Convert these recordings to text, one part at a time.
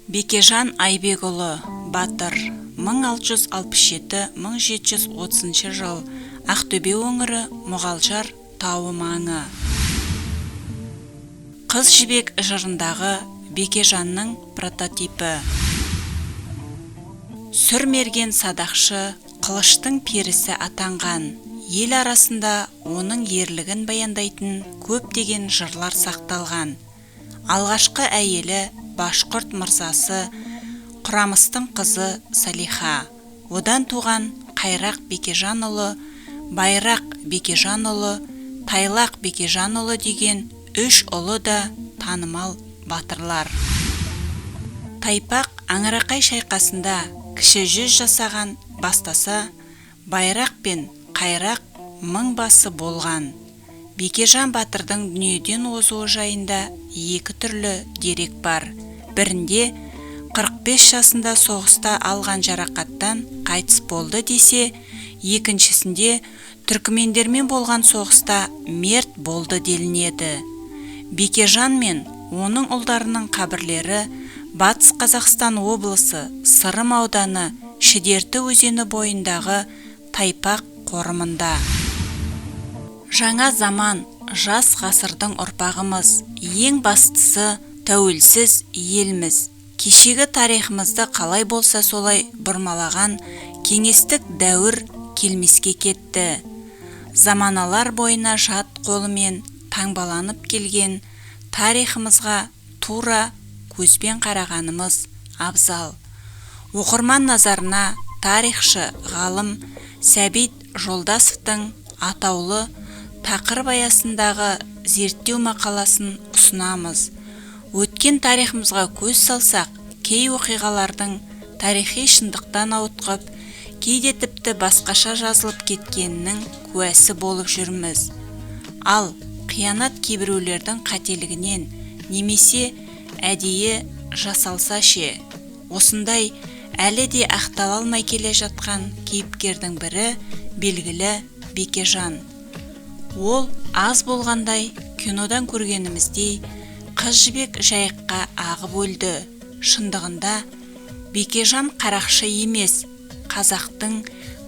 Бекежан Айбекұлы, батыр, 1667-1730 жыл, Ақтөбе өңірі, Мұғалжар тауы маңы. Қыз жібек жырындағы Бекежанның прототипі. Сүрмерген садақшы, қылыштың перісі атанған. Ел арасында оның ерлігін баяндайтын көптеген жырлар сақталған. Алғашқы әйелі Башқұрт мырзасы, Құрамыстың қызы Салиха. Одан туған Қайрақ Бекежанұлы, Байрақ Бекежанұлы, Тайлақ Бекежанұлы деген 3 ұлы да танымал батырлар. Тайпақ Аңырақай шайқасында кіші жүз жасаған бастаса, Байрақ пен Қайрақ мыңбасы болған. Бекежан батырдың дүниеден озуы жайында 2 түрлі дерек бар. Бірінде 45 жасында соғыста алған жарақаттан қайтыс болды десе, екіншісінде түркмендермен болған соғыста мерт болды делінеді. Бекежан мен оның ұлдарының қабірлері Батыс Қазақстан облысы Сырым ауданы Шідерті өзені бойындағы Тайпақ қорымында. Жаңа заман, жас ғасырдың ұрпағымыз, ең бастысы тәуелсіз елміз. Кешегі тарихымызды қалай болса солай бұрмалаған кеңестік дәуір келмеске кетті. Заманалар бойына жат қолымен таңбаланып келген тарихымызға тура көзбен қарағанымыз абзал. Оқырман назарына тарихшы ғалым Сәбит Жолдасовтың атаулы тақырып аясындағы зерттеу мақаласын ұсынамыз. Өткен тарихымызға көз салсақ, кей оқиғалардың тарихи шындықтан ауытқып, кейде тіпті басқаша жазылып кеткенінің куәсі болып жүрміз. Ал қиянат кейбіреулердің қателігінен немесе әдейі жасалса ше, осындай әлі де ақтала алмай келе жатқан кейіпкердің бірі белгілі Бекежан. Ол аз болғандай кинодан көргеніміздей қыз жібек жайыққа ағып өлді. Шындығында Бекежан қарақшы емес, қазақтың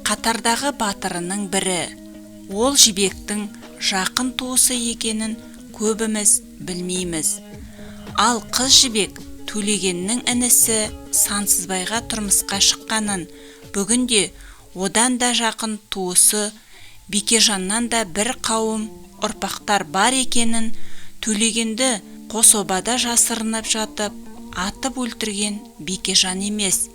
қатардағы батырының бірі. Ол жібектің жақын туысы екенін көбіміз білмейміз. Ал қыз жібек Төлегеннің інісі Сансызбайға тұрмысқа шыққанын, бүгінде одан да жақын туысы Бекежаннан да бір қауым ұрпақтар бар екенін, Төлегенді Қособада жасырынып жатып, атып өлтірген Бекежан емес,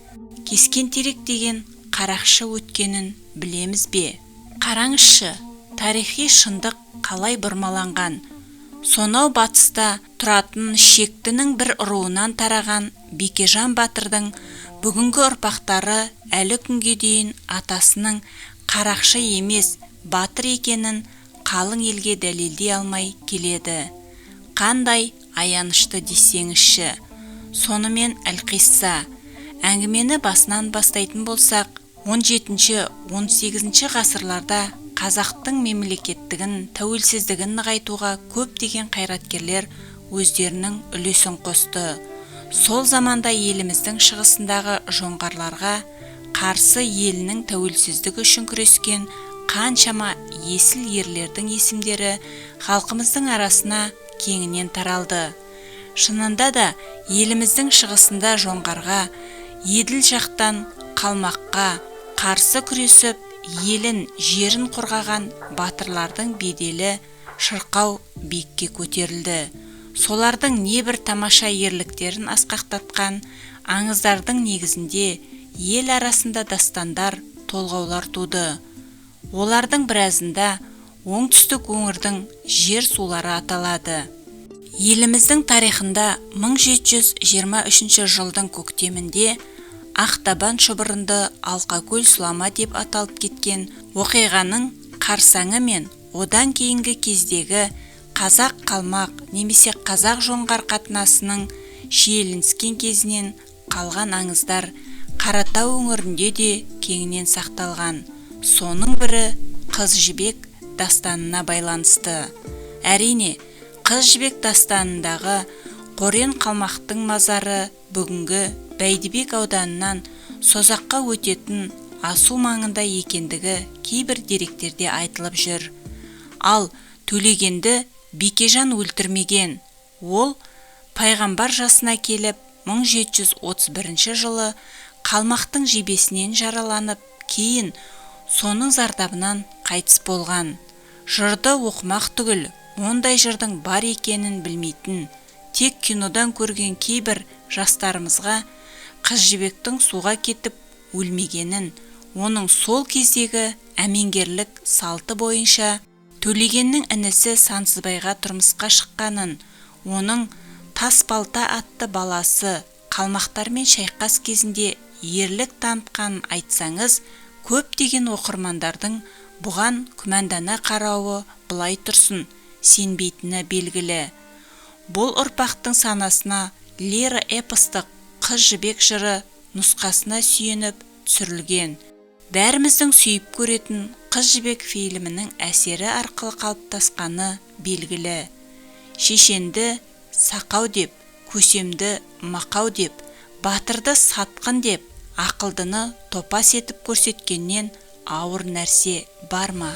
Кескентерек деген қарақшы өткенін білеміз бе? Қараңызшы, тарихи шындық қалай бұрмаланған. Сонау батыста тұратын шектінің бір руынан тараған Бекежан батырдың бүгінгі ұрпақтары әлі күнге дейін атасының қарақшы емес, батыр екенін қалың елге дәлелдей алмай келеді. Қандай аянышты десеңізші. Сонымен әлқисса, әңгімені басынан бастайтын болсақ, 17-18 ғасырларда қазақтың мемлекеттігін, тәуелсіздігін нығайтуға көптеген қайраткерлер өздерінің үлесін қосты. Сол заманда еліміздің шығысындағы жоңғарларға қарсы елінің тәуелсіздігі үшін күрескен қаншама есіл ерлердің есімдері халқымыздың арасына кеңінен таралды. Шынында да еліміздің шығысында жоңғарға, еділ жақтан қалмаққа қарсы күресіп, елін, жерін қорғаған батырлардың беделі шырқау биікке көтерілді. Солардың небір тамаша ерліктерін асқақтатқан аңыздардың негізінде ел арасында дастандар, толғаулар туды. Олардың біразында оңтүстік өңірдің жер сулары аталады. Еліміздің тарихында 1723 жылдың көктемінде Ақтабан шұбырынды Алқакөл сұлама деп аталып кеткен оқиғаның қарсаңы мен одан кейінгі кездегі қазақ-қалмақ немесе қазақ-жоңғар қатынасының шиеленіскен кезінен қалған аңыздар Қаратау өңірінде де кеңінен сақталған. Соның бірі Қыз жібек дастанына байланысты. Әрине, Қыз жібек дастанындағы Қорен қалмақтың мазары бүгінгі Бәйдібек ауданынан Созаққа өтетін асу маңында екендігі кейбір деректерде айтылып жүр. Ал Төлегенді Бекежан өлтірмеген. Ол пайғамбар жасына келіп 1731 жылы қалмақтың жебесінен жараланып, кейін соның зардабынан қайтыс болған. Жырды оқымақ түгіл, ондай жырдың бар екенін білмейтін, тек кинодан көрген кейбір жастарымызға Қыз жібектің суға кетіп өлмегенін, оның сол кездегі әмеңгерлік салты бойынша Төлегеннің інісі Сансызбайға тұрмысқа шыққанын, оның Тасбалта атты баласы қалмақтармен шайқас кезінде ерлік танытқанын айтсаңыз, көптеген оқырмандардың бұған күмәндана қарауы былай тұрсын, сенбейтіні белгілі. Бұл ұрпақтың санасына лира эпостық Қыз жібек жыры нұсқасына сүйеніп түсірілген. Бәріміздің сүйіп көретін Қыз жібек фильмінің әсері арқылы қалыптасқаны белгілі. Шешенді сақау деп, көсемді мақау деп, батырды сатқын деп, ақылдыны топас етіп көрсеткеннен ауыр нәрсе бар ма?